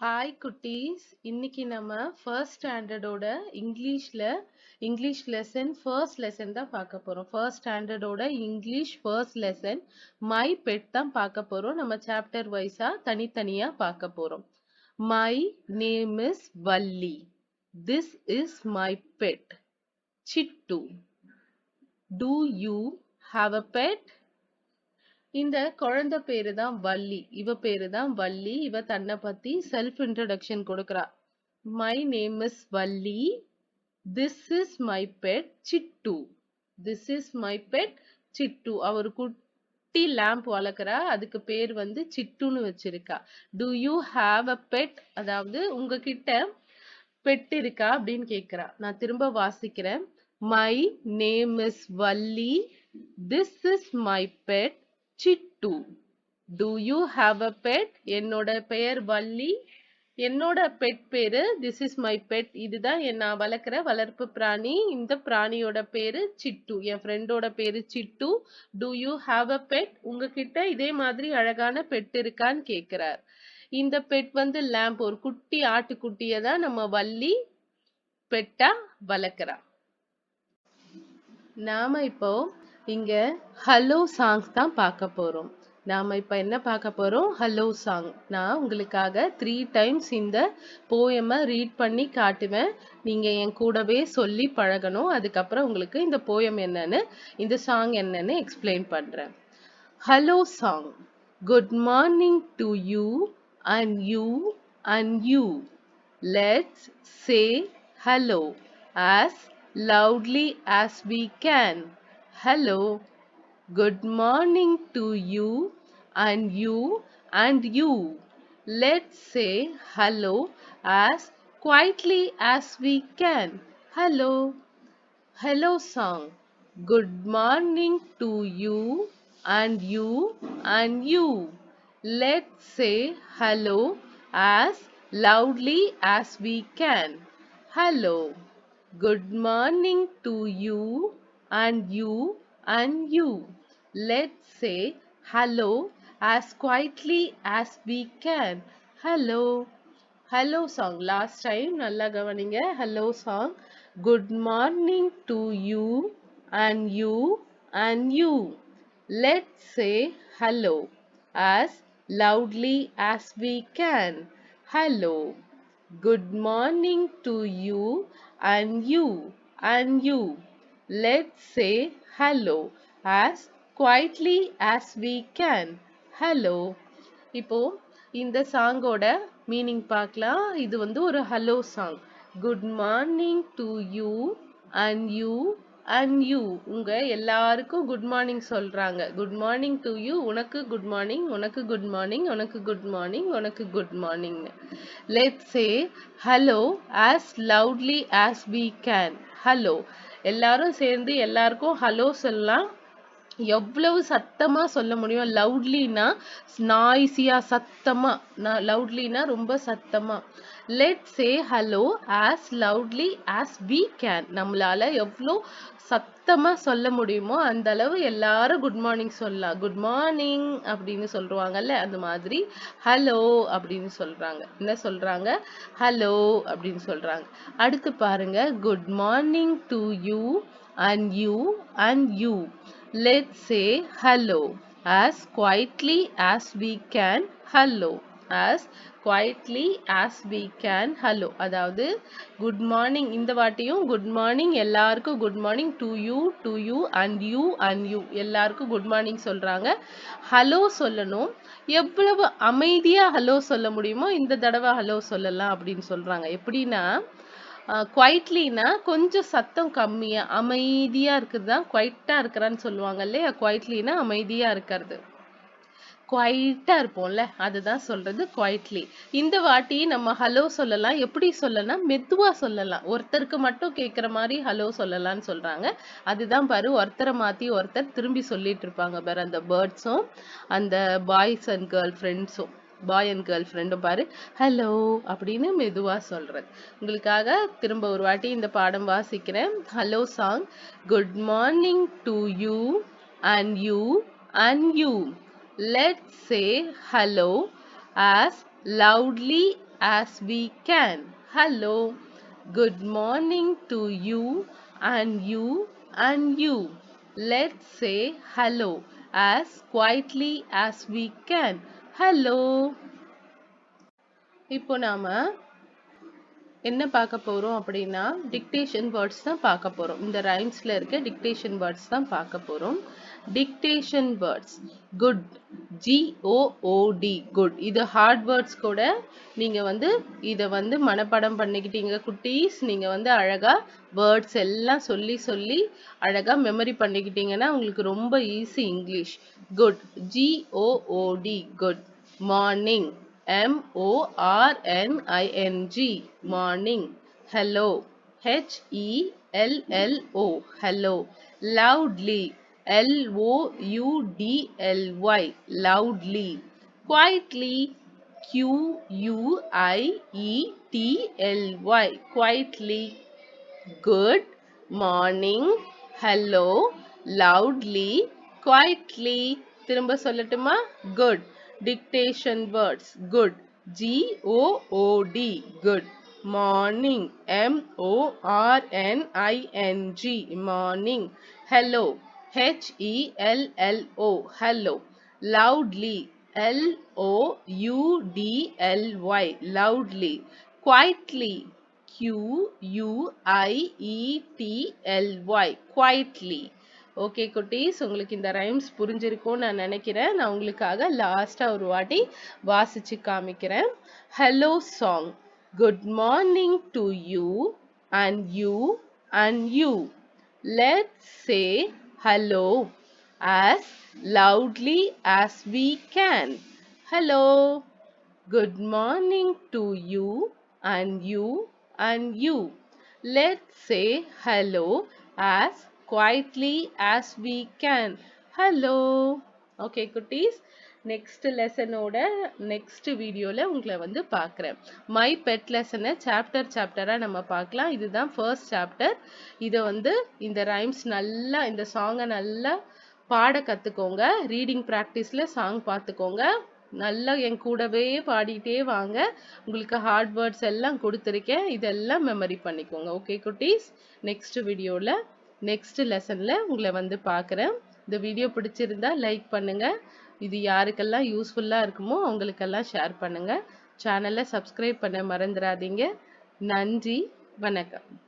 Hi குட்டீஸ், இன்னைக்கு நம்ம ஃபர்ஸ்ட் ஸ்டாண்டர்டோட இங்கிலீஷ் லெசன் ஃபர்ஸ்ட் லெசன் தான் பார்க்க போறோம். ஃபர்ஸ்ட் ஸ்டாண்டர்டோட English first lesson my pet தான் பார்க்க போறோம். நம்ம சாப்டர் வைஸா தனித்தனியா பார்க்க போறோம். My name is Valli. This is my pet Chittu. Do you have a pet? இந்த குழந்தை பேரு தான் வள்ளி. இவ பேரு தான் வள்ளி. இவ தன்னை பத்தி செல்ஃப் இன்ட்ரடக்ஷன் கொடுக்கறா. My name is Valli. This is my pet Chittu. This is my pet Chittu. அவர் குட்டி லேம்ப் வளர்க்குறா. அதுக்கு பேர் வந்து சிட்டுன்னு வச்சிருக்கா. Do you have a pet? அதாவது உங்ககிட்ட பெட் இருக்கா அப்படின்னு கேக்குறா. நான் திரும்ப வாசிக்கிறேன். My name is Valli. This is my pet Chittu. Do you have a pet? என்னோட பெயர் வள்ளி. என்னோட பெட் பேரு திஸ் இஸ் மை பெட். இதுதான் நான் வளர்க்குற வளர்ப்பு பிராணி. இந்த பிராணியோட பேரு சிட்டு. என் ஃப்ரெண்டோட பேரு Chittu. Do you have a pet? உங்ககிட்ட இதே மாதிரி அழகான பெட் இருக்கான்னு கேக்குறார். இந்த பெட் வந்து லேம்ப், ஒரு குட்டி ஆட்டுக்குட்டியை தான் நம்ம வள்ளி பெட்டா வளர்க்குறா. நாம இப்போ இங்க ஹலோ சாங்ஸ் தான் பார்க்க போறோம். நாம இப்ப என்ன பார்க்க போறோம்? Hello song. நான் உங்களுக்காக 3 டைம்ஸ் இந்த போயமை ரீட் பண்ணி காட்டுவேன். நீங்க என் கூடவே சொல்லி பழகணும். அதுக்கப்புறம் உங்களுக்கு இந்த போயம் என்னன்னு, இந்த சாங் என்னன்னு எக்ஸ்பிளைன் பண்றேன். Hello song. Good morning to you and you and you. Let's say hello as loudly as we can. Hello. Good morning to you and you and you. Let's say hello as quietly as we can. Hello. Hello song. Good morning to you and you and you. Let's say hello as loudly as we can. Hello. Good morning to you and you and you. Let's say hello as quietly as we can. Hello. Hello song. Last time நல்லா கவனிங்க. Hello song. Good morning to you and you and you. Let's say hello as loudly as we can. Hello. Good morning to you and you and you. Let's say hello as quietly as we can. Hello. இப்போ இந்த சாங்கோட meaning பார்க்கலாம். இது வந்து ஒரு hello song. Good morning to you and you and you. உங்க எல்லாருக்கும் good morning சொல்றாங்க. Good morning to you. உனக்கு குட் மார்னிங், உனக்கு குட் மார்னிங், உனக்கு குட் மார்னிங், உனக்கு good morning. Let's say hello as loudly as we can. Hello. எல்லாரும் சேர்ந்து எல்லாருக்கும் ஹலோ சொல்லலாம். எவ்வளவு சத்தமா சொல்ல முடியும்? லவுட்லினா நாய்ஸியா, சத்தமா. லவுட்லினா ரொம்ப சத்தமா. Let say hello as loudly as we can. நம்மளால எவ்வளோ சத்தமா சொல்ல முடியுமோ அந்த அளவு எல்லாரும் குட் மார்னிங் சொல்லலாம். குட் மார்னிங் அப்படின்னு சொல்றாங்கல்ல, அந்த மாதிரி ஹலோ அப்படின்னு சொல்றாங்க. என்ன சொல்றாங்க? ஹலோ அப்படின்னு சொல்றாங்க. அடுத்து பாருங்க. Good morning to you and you and you. Let's say hello as quietly as we can. Hello as quietly as we can. Hello. அதாவது குட் மார்னிங். இந்த வாட்டியும் குட் மார்னிங். எல்லாருக்கும் good morning. To you and you. எல்லாருக்கும் good morning சொல்றாங்க. Hello சொல்லணும். எவ்வளவு அமைதியா hello சொல்ல முடியுமோ இந்த தடவை ஹலோ சொல்லலாம் அப்படின்னு சொல்றாங்க. எப்படின்னா குவைட்லினா கொஞ்சம் சத்தம் கம்மியா, அமைதியா இருக்குது தான் குவைட்டா இருக்கிறான்னு சொல்லுவாங்க இல்லையா? குவைட்லினா அமைதியா இருக்கிறது. குவைட்டா இருப்போம்ல, அதுதான் சொல்றது குவைட்லி. இந்த வாட்டி நம்ம ஹலோ சொல்லலாம். எப்படி சொல்லலாம்? மெதுவா சொல்லலாம். ஒருத்தருக்கு மட்டும் கேட்குற மாதிரி ஹலோ சொல்லலாம்னு சொல்றாங்க. அதுதான் பாரு, ஒருத்தரை மாத்தி ஒருத்தர் திரும்பி சொல்லிட்டு இருப்பாங்க பாரு. அந்த பேர்ட்ஸும் அந்த பாய்ஸ் அண்ட் கேர்ள் ஃப்ரெண்ட்ஸும், பாய் அண்ட் கேர்ள் ஃப்ரெண்டும் பாரு, ஹலோ அப்படின்னு மெதுவா சொல்றது. உங்களுக்காக திரும்ப ஒரு வாட்டி இந்த பாடம் வாசிக்கிறேன். Hello song. Good morning to you and you and you. Let's say hello as loudly as we can. Hello. Good morning to you and you and you. Let's say hello as quietly as we can. Hello. இப்போ நாம என்ன பார்க்க போறோம் அப்படின்னா dictation words தான் பார்க்க போறோம். இந்த ரைம்ஸ்ல இருக்க டிக்டேஷன் வேர்ட்ஸ் தான் பார்க்க போறோம். Dictation words good, GOOD, good. இது ஹார்ட் வேர்ட்ஸ் கூட நீங்க இத மனப்பாடம் பண்ணிக்கிட்டீங்க குட்டீஸ். நீங்க அழகா வேர்ட்ஸ் எல்லாம் சொல்லி சொல்லி அழகா மெமரி பண்ணிக்கிட்டீங்கன்னா உங்களுக்கு ரொம்ப easy English. Good, GOOD, good. Morning, MORNING, morning. Hello, HELLO, hello. Loudly, LOUDLY, loudly. Quietly, QUIETLY, quietly. Good morning, hello, loudly, quietly. திரும்ப சொல்லட்டுமா? Good. Dictation words. Good, GOOD, good. Morning, MORNING, morning. Hello, HELLO, hello. Loudly, LOUDLY, loudly. Quietly, QUIETLY, quietly. Okay குட்டீஸ், உங்களுக்கு இந்த rhymes புரிஞ்சிருக்கும்னு நான் நினைக்கிறேன். நான் உங்களுக்காக லாஸ்டா ஒரு வாட்டி வாசிச்சு காமிக்கிறேன். Hello song. Good morning to you and you and you. Let's say hello as loudly as we can. Hello. Good morning to you and you and you. Let's say hello as quietly as we can. Hello. Okay குட்டீஸ், next லெசனோட next வீடியோல உங்களை பார்க்குறேன். My bed லெசனை சாப்டரா நம்ம பார்க்கலாம். இதுதான் first chapter. இதை இந்த ரைம்ஸ் நல்லா, இந்த சாங்கை நல்லா பாட கத்துக்கோங்க. ரீடிங் ப்ராக்டிஸ்ல சாங் பார்த்துக்கோங்க. நல்லா என் கூடவே பாடிட்டே வாங்க. உங்களுக்கு ஹார்ட் வேர்ட்ஸ் எல்லாம் கொடுத்துருக்கேன். இதெல்லாம் மெமரி பண்ணிக்கோங்க. ஓகே குட்டீஸ், நெக்ஸ்ட் வீடியோல நெக்ஸ்ட் லெசன்ல உங்களை பார்க்குறேன். இந்த வீடியோ பிடிச்சிருந்தா லைக் பண்ணுங்க. இது யாருக்கெல்லாம் யூஸ்ஃபுல்லா இருக்குமோ அவங்களுக்கெல்லாம் ஷேர் பண்ணுங்க. சேனலை சப்ஸ்கிரைப் பண்ண மறந்துடாதீங்க. நன்றி, வணக்கம்.